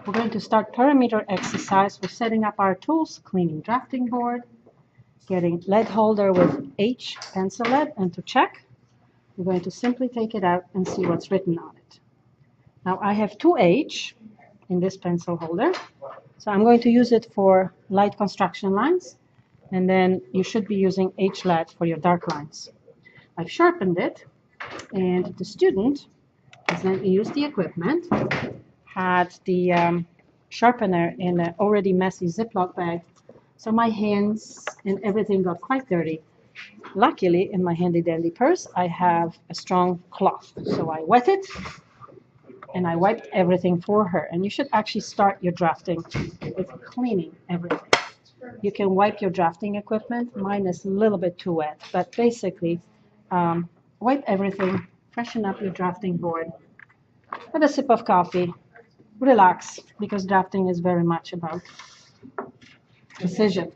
We're going to start perimeter exercise. We're setting up our tools, cleaning drafting board, getting lead holder with H pencil lead, and to check, we're going to simply take it out and see what's written on it. Now I have 2H in this pencil holder, so I'm going to use it for light construction lines, and then you should be using H lead for your dark lines. I've sharpened it, and the student has let me use the equipment, had the sharpener in an already messy Ziploc bag, so my hands and everything got quite dirty. Luckily, in my handy dandy purse, I have a strong cloth, so I wet it and I wiped everything for her. And you should actually start your drafting with cleaning everything. You can wipe your drafting equipment. Mine is a little bit too wet, but basically wipe everything, freshen up your drafting board, have a sip of coffee, relax, because drafting is very much about precision.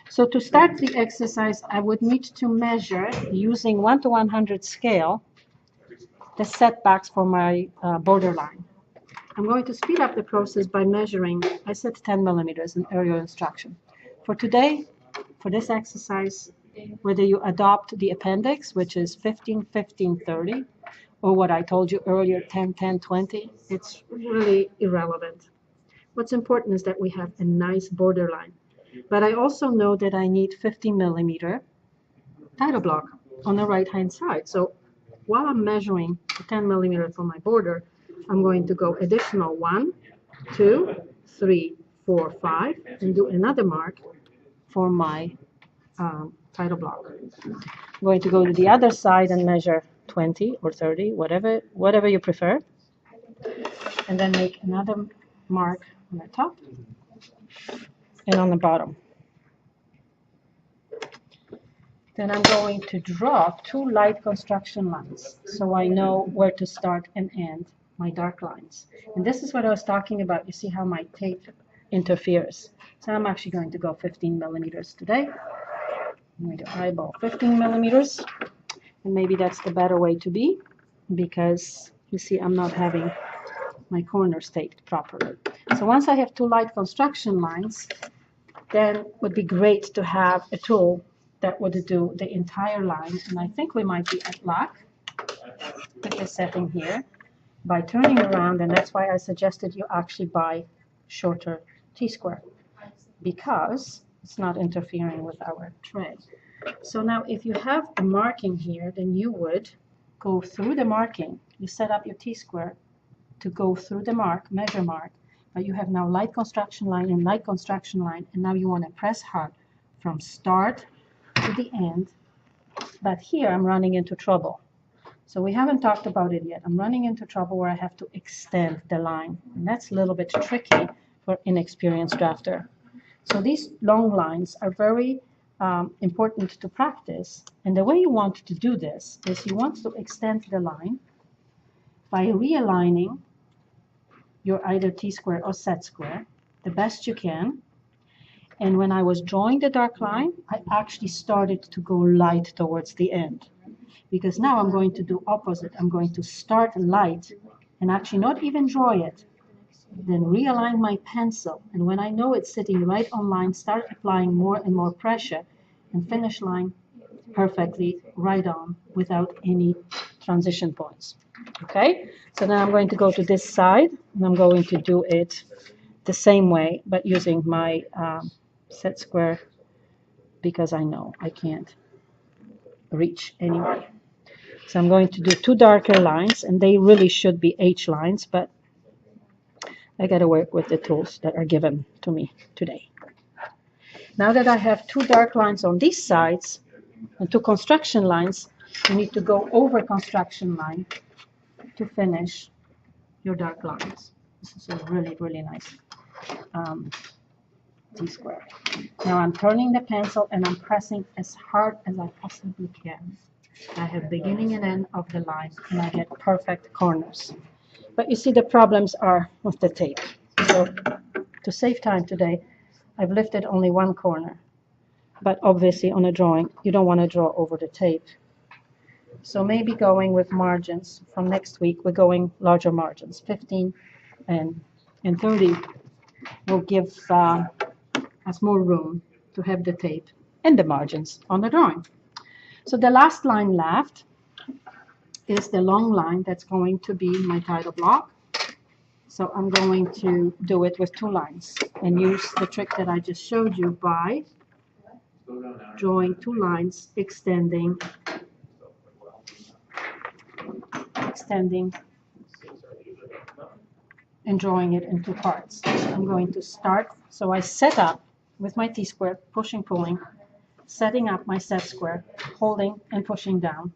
So to start the exercise, I would need to measure, using 1 to 100 scale, the setbacks for my borderline. I'm going to speed up the process by measuring, I said 10 millimeters in earlier instruction. For today, for this exercise, whether you adopt the appendix, which is 15, 15, 30, or what I told you earlier, 10, 10, 20, it's really irrelevant. What's important is that we have a nice borderline. But I also know that I need 50 millimeter title block on the right-hand side. So while I'm measuring the 10 millimeter for my border, I'm going to go additional 1, 2, 3, 4, 5, and do another mark for my title block. I'm going to go to the other side and measure 20 or 30, whatever you prefer, and then make another mark on the top and on the bottom. Then I'm going to draw 2 light construction lines so I know where to start and end my dark lines. And this is what I was talking about. You see how my tape interferes. So I'm actually going to go 15 millimeters today. I'm going to eyeball 15 millimeters. And maybe that's the better way to be, because you see I'm not having my corners taped properly. So once I have 2 light construction lines, then it would be great to have a tool that would do the entire line. And I think we might be at luck with this setting here by turning around, and that's why I suggested you actually buy shorter T-square, because it's not interfering with our tray. So now if you have a marking here, then you would go through the marking. You set up your T-square to go through the mark, measure mark, but you have now light construction line and light construction line, and now you want to press hard from start to the end. But here I'm running into trouble. So we haven't talked about it yet. I'm running into trouble where I have to extend the line, and that's a little bit tricky for inexperienced drafter. So these long lines are very important to practice, and the way you want to do this is you want to extend the line by realigning your either T-square or set square the best you can. And when I was drawing the dark line, I actually started to go light towards the end, because now I'm going to do opposite. I'm going to start light and actually not even draw it, then realign my pencil, and when I know it's sitting right on line, start applying more and more pressure, and finish line perfectly right on without any transition points. Okay, so now I'm going to go to this side, and I'm going to do it the same way, but using my set square, because I know I can't reach anyway. So I'm going to do 2 darker lines, and they really should be H lines, but I got to work with the tools that are given to me today. Now that I have 2 dark lines on these sides and 2 construction lines, you need to go over construction line to finish your dark lines. This is a really, really nice T-square. Now I'm turning the pencil and I'm pressing as hard as I possibly can. I have beginning and end of the line, and I get perfect corners. But you see, the problems are with the tape. So to save time today, I've lifted only 1 corner. But obviously on a drawing, you don't want to draw over the tape. So maybe going with margins from next week, we're going larger margins, 15 and and 30 will give us more room to have the tape and the margins on the drawing. So the last line left is the long line that's going to be my title block. So I'm going to do it with 2 lines and use the trick that I just showed you by drawing 2 lines, extending, and drawing it in 2 parts. So I'm going to start, so I set up with my T-square, pushing, pulling, setting up my set square, holding and pushing down.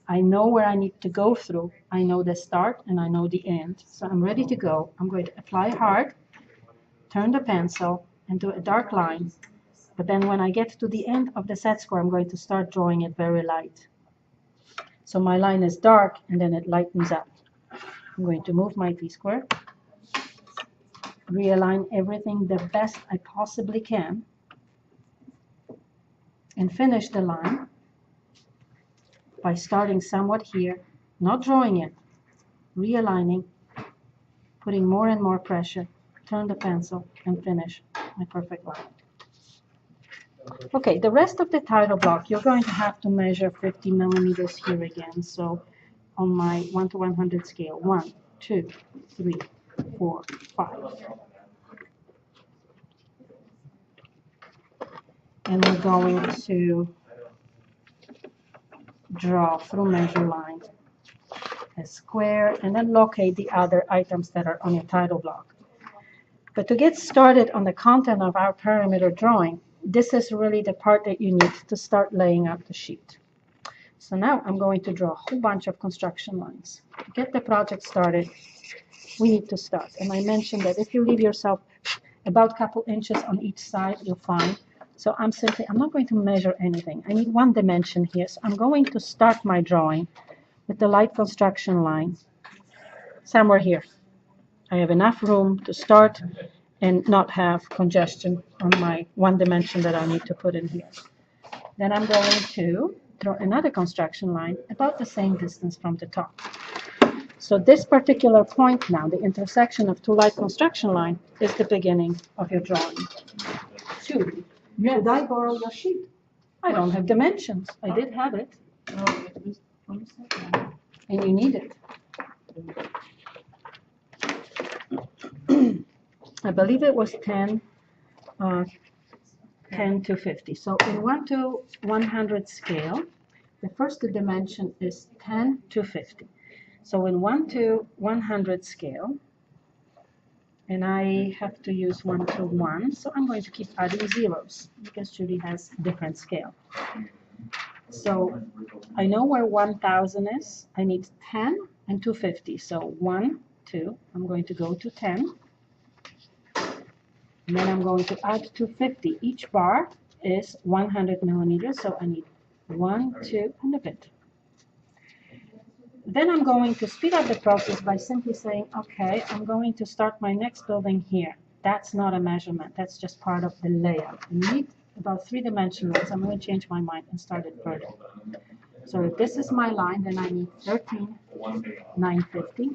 I know where I need to go through. I know the start and I know the end. So I'm ready to go. I'm going to apply hard, turn the pencil, and do a dark line. But then when I get to the end of the set square, I'm going to start drawing it very light. So my line is dark and then it lightens up. I'm going to move my T-square, realign everything the best I possibly can, and finish the line by starting somewhat here, not drawing it, realigning, putting more and more pressure, turn the pencil, and finish my perfect line. Okay, the rest of the title block, you're going to have to measure 50 millimeters here again. So on my 1 to 100 scale, 1, 2, 3, 4, 5. And we're going to draw through measure line a square and then locate the other items that are on your title block. But to get started on the content of our perimeter drawing, this is really the part that you need to start laying out the sheet. So now I'm going to draw a whole bunch of construction lines. To get the project started, we need to start. And I mentioned that if you leave yourself about a couple inches on each side, you're fine. So I'm not going to measure anything. I need 1 dimension here. So I'm going to start my drawing with the light construction line somewhere here. I have enough room to start and not have congestion on my 1 dimension that I need to put in here. Then I'm going to draw another construction line about the same distance from the top. So this particular point now, the intersection of 2 light construction lines, is the beginning of your drawing. 2. Should I borrow your sheet? I don't have dimensions. I did have it. And you need it. I believe it was 10 to 50. So in 1 to 100 scale, the first dimension is 10 to 50. So in 1 to 100 scale, and I have to use 1 to 1, so I'm going to keep adding zeros because Judy has different scale. So I know where 1000 is. I need 10 and 250. So 1, 2, I'm going to go to 10. And then I'm going to add 250. Each bar is 100 millimeters, so I need 1, 2, and a bit. Then I'm going to speed up the process by simply saying, okay, I'm going to start my next building here. That's not a measurement. That's just part of the layout. I need about 3-dimensional lines. I'm going to change my mind and start it further. So if this is my line, then I need 13, 950.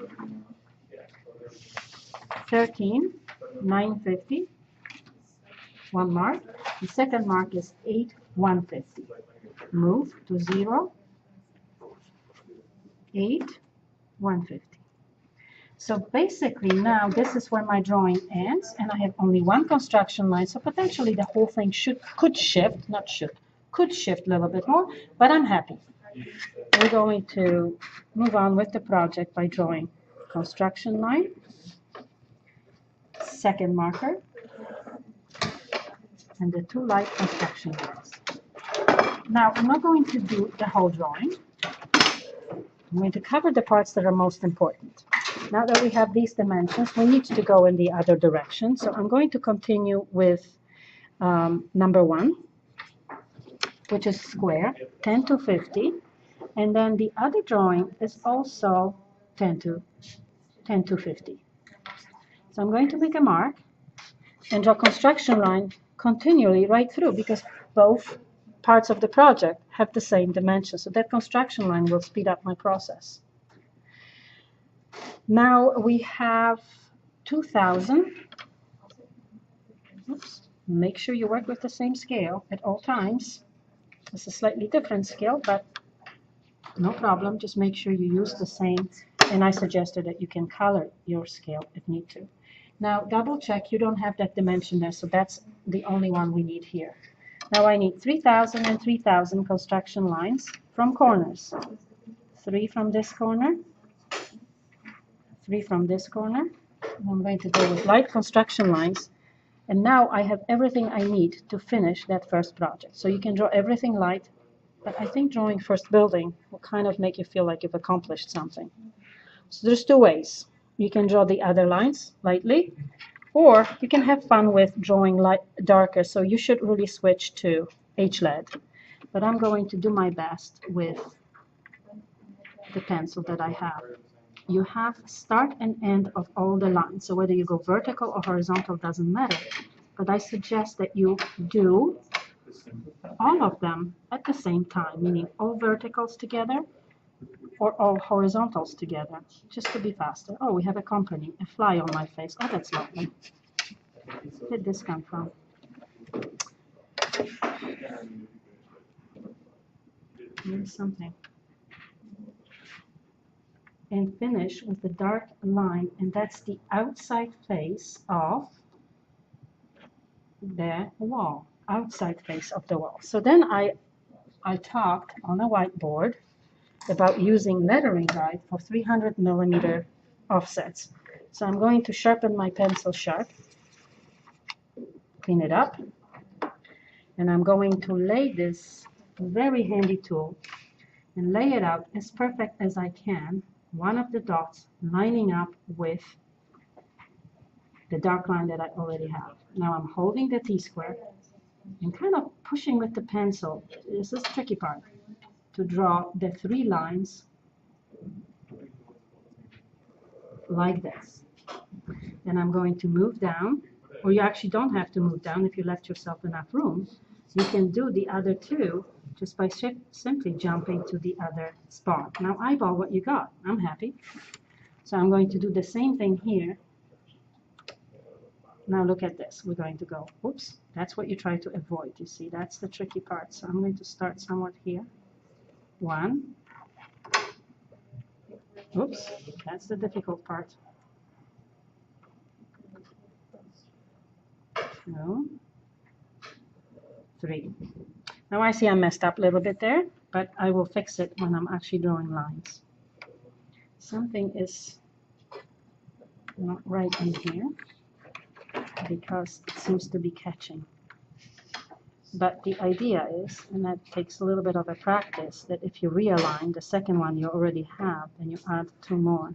13, 950. 1 mark. The second mark is 8, 150. Move to 0, 8, 150. So basically now this is where my drawing ends, and I have only 1 construction line, so potentially the whole thing could shift a little bit more, but I'm happy. We're going to move on with the project by drawing construction line, second marker, and the 2 light construction lines. Now I'm not going to do the whole drawing. I'm going to cover the parts that are most important. Now that we have these dimensions, we need to go in the other direction. So I'm going to continue with number 1, which is square, 10 to 50. And then the other drawing is also 10 to 50. So I'm going to make a mark and draw construction line continually right through, because both parts of the project have the same dimension. So that construction line will speed up my process. Now we have 2000. Oops. Make sure you work with the same scale at all times. It's a slightly different scale, but no problem. Just make sure you use the same. And I suggested that you can color your scale if need to. Now double check you don't have that dimension there, so that's the only one we need here. Now I need 3,000 and 3,000 construction lines from corners. 3 from this corner, 3 from this corner. I'm going to go with light construction lines. And now I have everything I need to finish that first project. So you can draw everything light, but I think drawing first building will kind of make you feel like you've accomplished something. So there's 2 ways. You can draw the other lines lightly, or you can have fun with drawing light darker. So you should really switch to HLED. But I'm going to do my best with the pencil that I have. You have start and end of all the lines. So whether you go vertical or horizontal doesn't matter. But I suggest that you do all of them at the same time, meaning all verticals together or all horizontals together, just to be faster. Oh, we have a company, a fly on my face. Oh, that's lovely. Where did this come from? Maybe something. And finish with the dark line, and that's the outside face of the wall, outside face of the wall. So then I talked on a whiteboard about using lettering guide for 300 millimeter offsets. So I'm going to sharpen my pencil sharp, clean it up, and I'm going to lay this very handy tool and lay it out as perfect as I can, one of the dots lining up with the dark line that I already have. Now I'm holding the T-square and kind of pushing with the pencil. This is the tricky part, to draw the 3 lines like this. Then I'm going to move down, or you actually don't have to move down if you left yourself enough room. You can do the other 2 just by simply jumping to the other spot. Now eyeball what you got. I'm happy. So I'm going to do the same thing here. Now look at this. We're going to go, oops, that's what you try to avoid. You see, that's the tricky part. So I'm going to start somewhat here. 1. Oops, that's the difficult part. 2, 3. Now I see I messed up a little bit there, but I will fix it when I'm actually drawing lines. Something is not right in here because it seems to be catching. But the idea is, and that takes a little bit of a practice, that if you realign the second one you already have, then you add 2 more.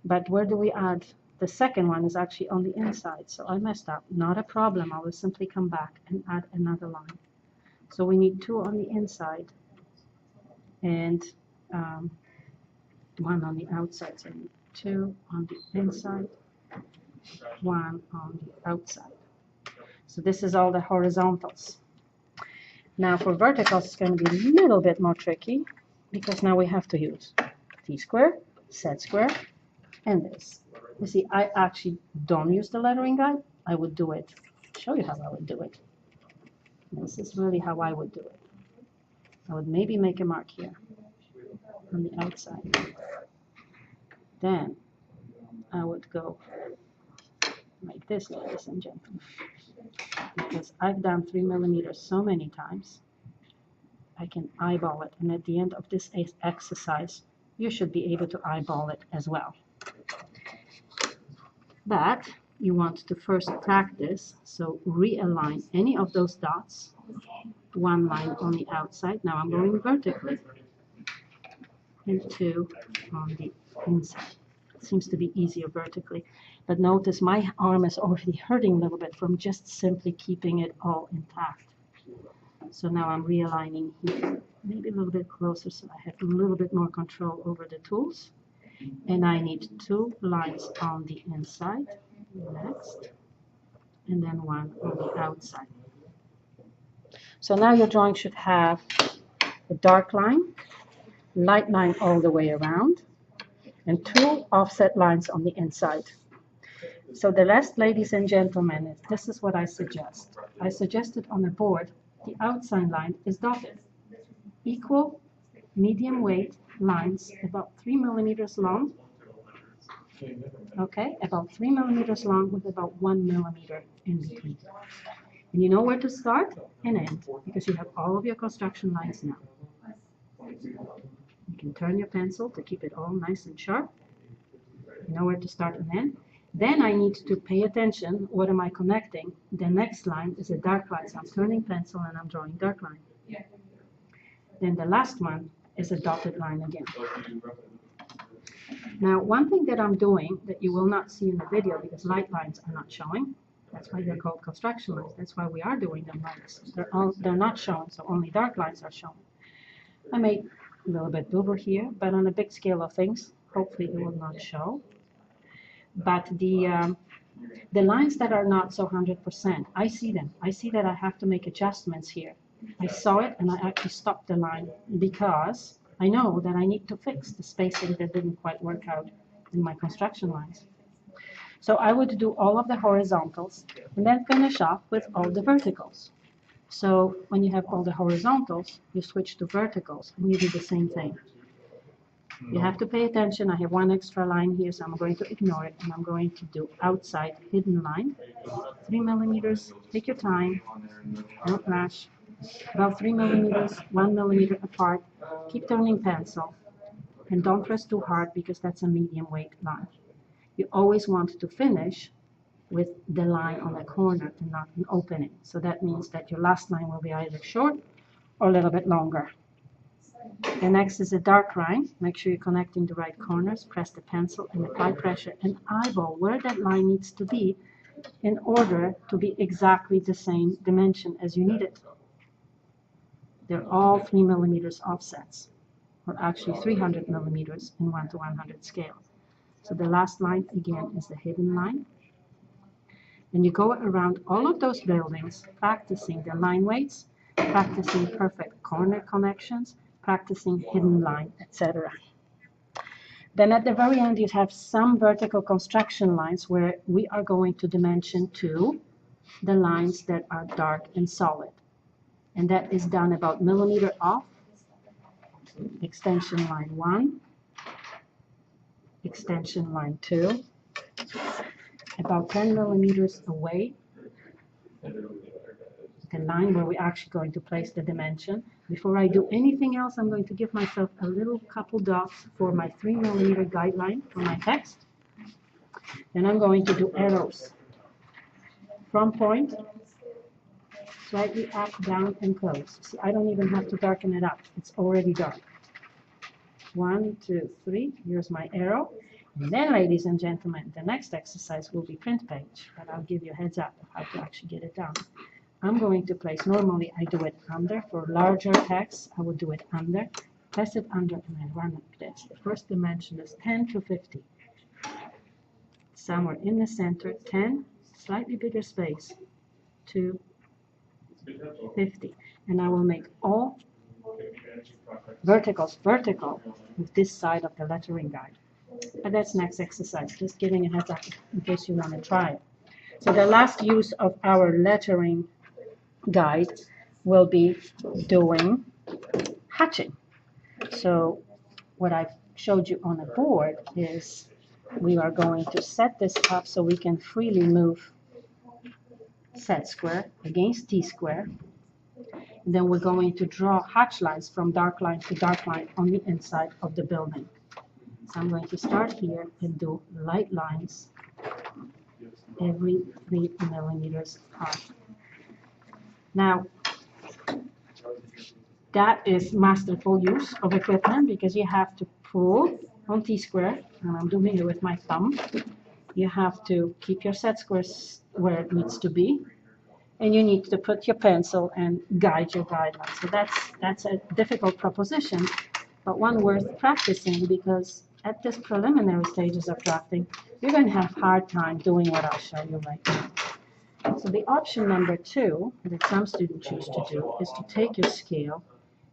But where do we add? The second one is actually on the inside, so I messed up. Not a problem. I will simply come back and add another line. So we need 2 on the inside and 1 on the outside. So 2 on the inside, 1 on the outside. So this is all the horizontals. Now for verticals, it's going to be a little bit more tricky because now we have to use T-square, set square, and this. You see, I actually don't use the lettering guide. I would do it, show you how I would do it. This is really how I would do it. I would maybe make a mark here on the outside. Then I would go like this, ladies and gentlemen. Because I've done 3 millimeters so many times, I can eyeball it. And at the end of this exercise, you should be able to eyeball it as well. But you want to first practice, so realign any of those dots, 1 line on the outside. Now I'm going vertically, and 2 on the inside. It seems to be easier vertically, but notice my arm is already hurting a little bit from just simply keeping it all intact. So now I'm realigning here, maybe a little bit closer so I have a little bit more control over the tools. And I need 2 lines on the inside, next, and then 1 on the outside. So now your drawing should have a dark line, light line all the way around, and 2 offset lines on the inside. So the rest, ladies and gentlemen, this is what I suggest. I suggested on the board, the outside line is dotted. Equal medium weight lines about 3 millimeters long. Okay, about 3 millimeters long with about 1 millimeter in between. And you know where to start and end because you have all of your construction lines now. You can turn your pencil to keep it all nice and sharp. You know where to start and end. Then I need to pay attention. What am I connecting? The next line is a dark line. So I'm turning pencil and I'm drawing dark line. Then the last one is a dotted line again. Now, one thing that I'm doing that you will not see in the video because light lines are not showing. That's why they're called construction lines. That's why we are doing them like this. They're not showing, so only dark lines are shown. I made a little bit over here, but on a big scale of things, hopefully it will not show. But the lines that are not so 100%, I see them. I see that I have to make adjustments here. I saw it and I actually stopped the line because I know that I need to fix the spacing that didn't quite work out in my construction lines. So I would do all of the horizontals and then finish off with all the verticals. So when you have all the horizontals, you switch to verticals and you do the same thing. You have to pay attention. I have one extra line here, so I'm going to ignore it and I'm going to do outside hidden line. 3 millimeters, take your time, don't rush. About 3 millimeters, 1 millimeter apart. Keep turning pencil and don't press too hard because that's a medium weight line. You always want to finish with the line on the corner and not an opening. So that means that your last line will be either short or a little bit longer. The next is a dark line. Make sure you're connecting the right corners. Press the pencil and apply pressure and eyeball where that line needs to be in order to be exactly the same dimension as you need it. They're all 3 millimeters offsets, or actually 300 millimeters in 1 to 100 scale. So the last line again is the hidden line. And you go around all of those buildings practicing the line weights, practicing perfect corner connections, practicing hidden line, etc. Then at the very end you have some vertical construction lines where we are going to dimension to the lines that are dark and solid. And that is done about millimeter off, extension line 1, extension line 2, about 10 millimeters away, the line where we're actually going to place the dimension. Before I do anything else, I'm going to give myself a little couple dots for my 3 millimeter guideline for my text. Then I'm going to do arrows from point, slightly up, down, and close. See, I don't even have to darken it up. It's already dark. 1, 2, 3. Here's my arrow. And then, ladies and gentlemen, the next exercise will be print page, but I'll give you a heads up of how to actually get it done. I'm going to place, normally I do it under. For larger text, I would do it under. Press it under and I run like this. The first dimension is 10 to 50. Somewhere in the center, 10, slightly bigger space, to 50. And I will make all verticals vertical with this side of the lettering guide. But that's next exercise, just giving a heads up in case you want to try it. So the last use of our lettering guide will be doing hatching. So what I've showed you on the board is we are going to set this up so we can freely move set square against T square. And then we're going to draw hatch lines from dark line to dark line on the inside of the building. So I'm going to start here and do light lines every 3 millimeters apart. Now, that is masterful use of equipment because you have to pull on T-square, and I'm doing it with my thumb. You have to keep your set squares where it needs to be, and you need to put your pencil and guide your guidelines. So that's a difficult proposition, but one worth practicing because at this preliminary stages of drafting, you're going to have a hard time doing what I'll show you right now. So the option number 2 that some students choose to do is to take your scale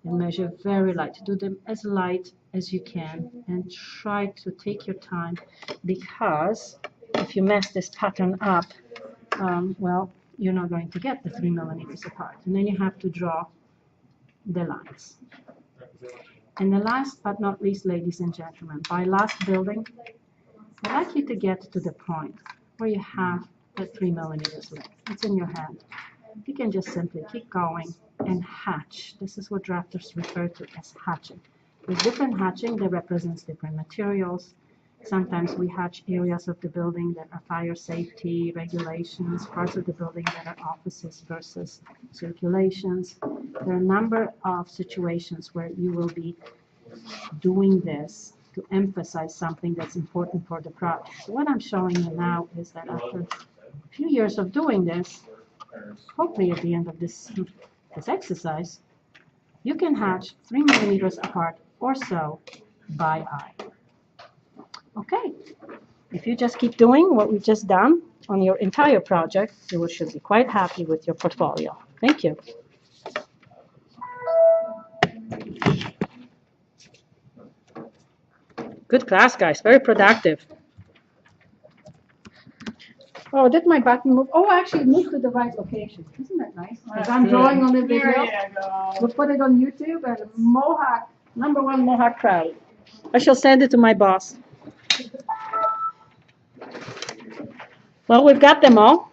and measure very light. Do them as light as you can and try to take your time because if you mess this pattern up, well, you're not going to get the 3 millimeters apart. And then you have to draw the lines. And the last but not least, ladies and gentlemen, by last building, I'd like you to get to the point where you have the 3 millimeters length. It's in your hand. You can just simply keep going and hatch. This is what drafters refer to as hatching. With different hatching that represents different materials. Sometimes we hatch areas of the building that are fire safety regulations, parts of the building that are offices versus circulations. There are a number of situations where you will be doing this to emphasize something that's important for the project. So what I'm showing you now is that after a few years of doing this, hopefully at the end of this exercise, you can hatch 3 millimeters apart or so by eye. Okay, if you just keep doing what we've just done on your entire project, you should be quite happy with your portfolio. Thank you. Good class, guys. Very productive. Oh, did my button move? Oh, actually, it moved to the right location. Isn't that nice? As I'm drawing on the video, we'll put it on YouTube and Mohawk, #1 Mohawk crowd. I shall send it to my boss. Well, we've got them all.